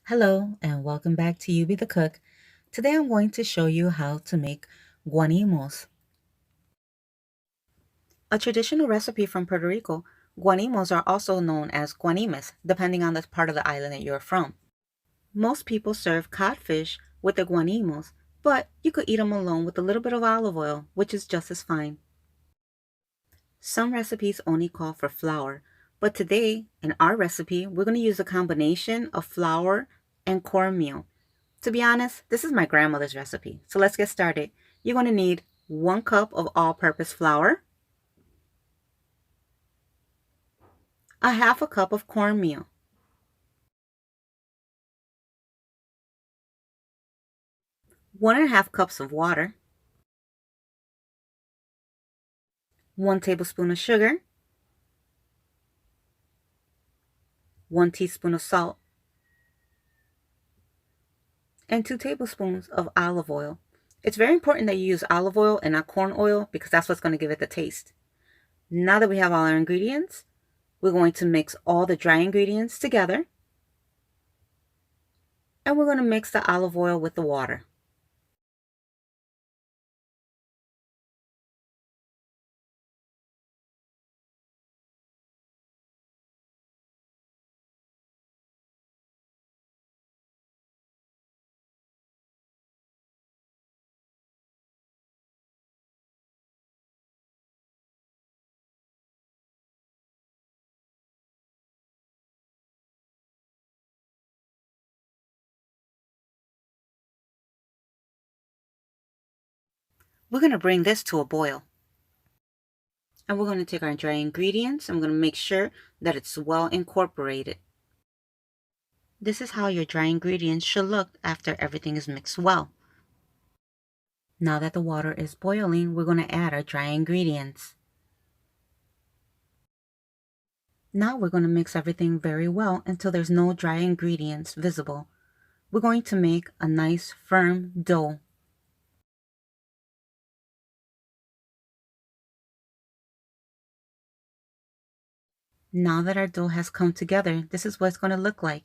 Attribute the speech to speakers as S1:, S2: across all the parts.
S1: Hello and welcome back to You Be the Cook. Today I'm going to show you how to make guanimos. A traditional recipe from Puerto Rico, guanimos are also known as guanimes, depending on the part of the island that you're from. Most people serve codfish with the guanimos, but you could eat them alone with a little bit of olive oil, which is just as fine. Some recipes only call for flour, but today, in our recipe, we're going to use a combination of flour and cornmeal. To be honest, this is my grandmother's recipe. So let's get started. You're going to need 1 cup of all-purpose flour, a half a cup of cornmeal, 1.5 cups of water, 1 tablespoon of sugar, 1 teaspoon of salt, and 2 tablespoons of olive oil. It's very important that you use olive oil and not corn oil because that's what's going to give it the taste. Now that we have all our ingredients, we're going to mix all the dry ingredients together, and we're going to mix the olive oil with the water. We're going to bring this to a boil. And we're going to take our dry ingredients and we're going to make sure that it's well incorporated. This is how your dry ingredients should look after everything is mixed well. Now that the water is boiling, we're going to add our dry ingredients. Now we're going to mix everything very well until there's no dry ingredients visible. We're going to make a nice firm dough. Now that our dough has come together, this is what it's going to look like.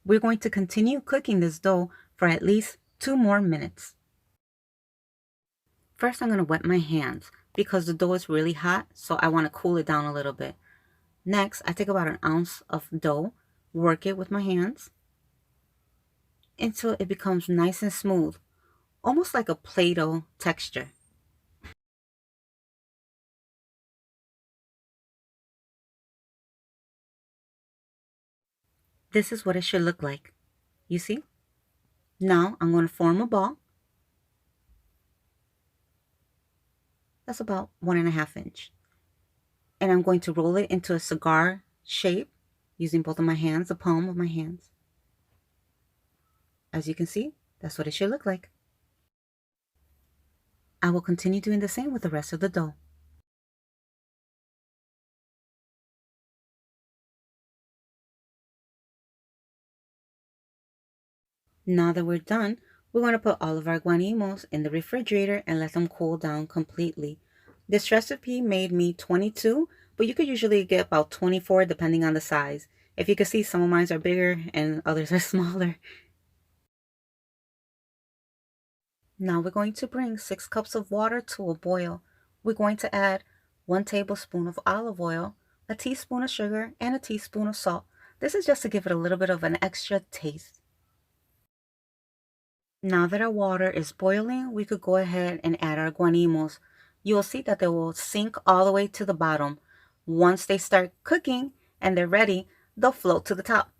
S1: We're going to continue cooking this dough for at least 2 more minutes. First, I'm going to wet my hands because the dough is really hot, so I want to cool it down a little bit. Next, I take about 1 ounce of dough, work it with my hands until it becomes nice and smooth, almost like a Play-Doh texture. This is what it should look like. You see? Now I'm going to form a ball. That's about 1.5 inch. And I'm going to roll it into a cigar shape using both of my hands, the palm of my hands. As you can see, that's what it should look like. I will continue doing the same with the rest of the dough. Now that we're done, we're going to put all of our guanimos in the refrigerator and let them cool down completely. This recipe made me 22, but you could usually get about 24 depending on the size. If you can see, some of mine are bigger and others are smaller. Now we're going to bring 6 cups of water to a boil. We're going to add 1 tablespoon of olive oil, a teaspoon of sugar, and a teaspoon of salt. This is just to give it a little bit of an extra taste. Now that our water is boiling, we could go ahead and add our guanimos. You will see that they will sink all the way to the bottom. Once they start cooking and they're ready, they'll float to the top.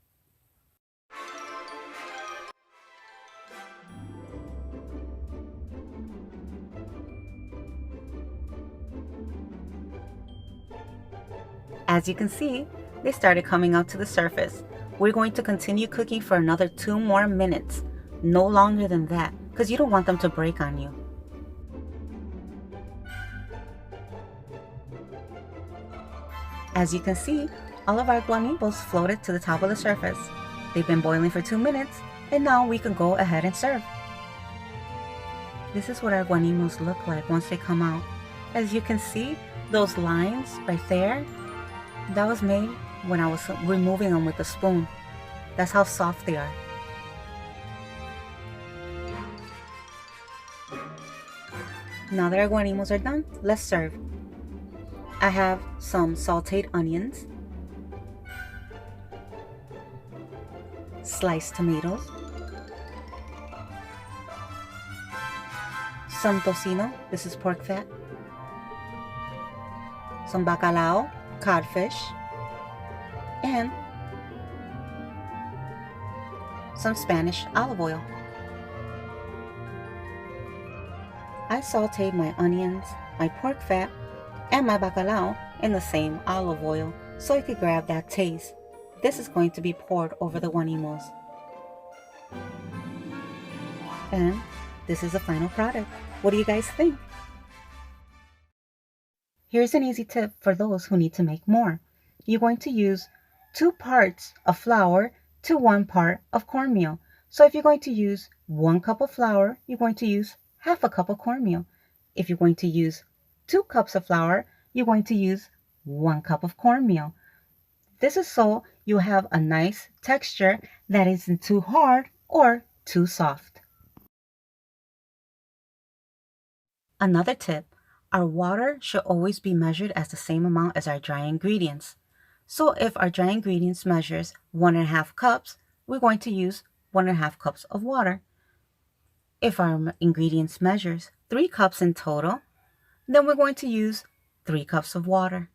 S1: As you can see, they started coming up to the surface. We're going to continue cooking for another 2 more minutes. No longer than that, because you don't want them to break on you. As you can see, all of our guanimos floated to the top of the surface. They've been boiling for 2 minutes, and now we can go ahead and serve. This is what our guanimos look like once they come out. As you can see, those lines right there, that was made when I was removing them with a spoon. That's how soft they are. Now that our guanimos are done, let's serve. I have some sauteed onions, sliced tomatoes, some tocino, this is pork fat, some bacalao, codfish, and some Spanish olive oil. I sauteed my onions, my pork fat, and my bacalao in the same olive oil so it could grab that taste. This is going to be poured over the guanimos. And this is the final product. What do you guys think? Here's an easy tip for those who need to make more. You're going to use 2 parts of flour to 1 part of cornmeal. So if you're going to use 1 cup of flour, you're going to use half a cup of cornmeal. If you're going to use 2 cups of flour, you're going to use 1 cup of cornmeal. This is so you have a nice texture that isn't too hard or too soft. Another tip, our water should always be measured as the same amount as our dry ingredients. So if our dry ingredients measures 1.5 cups, we're going to use 1.5 cups of water. If our ingredients measures 3 cups in total, then we're going to use 3 cups of water.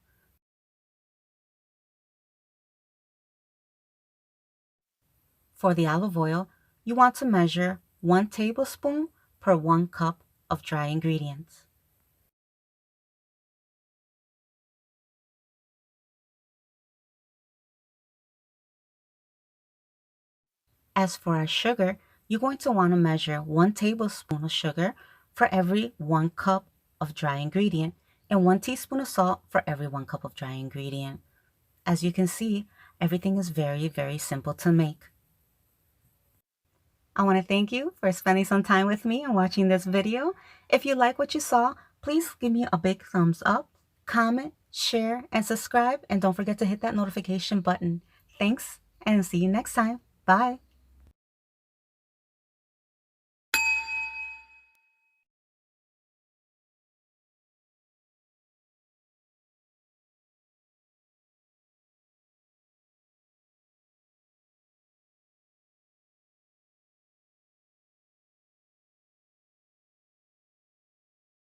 S1: For the olive oil, you want to measure 1 tablespoon per 1 cup of dry ingredients. As for our sugar, you're going to want to measure 1 tablespoon of sugar for every 1 cup of dry ingredient and 1 teaspoon of salt for every 1 cup of dry ingredient. As you can see, everything is very, very simple to make. I want to thank you for spending some time with me and watching this video. If you like what you saw, please give me a big thumbs up, comment, share, and subscribe. And don't forget to hit that notification button. Thanks, and see you next time. Bye.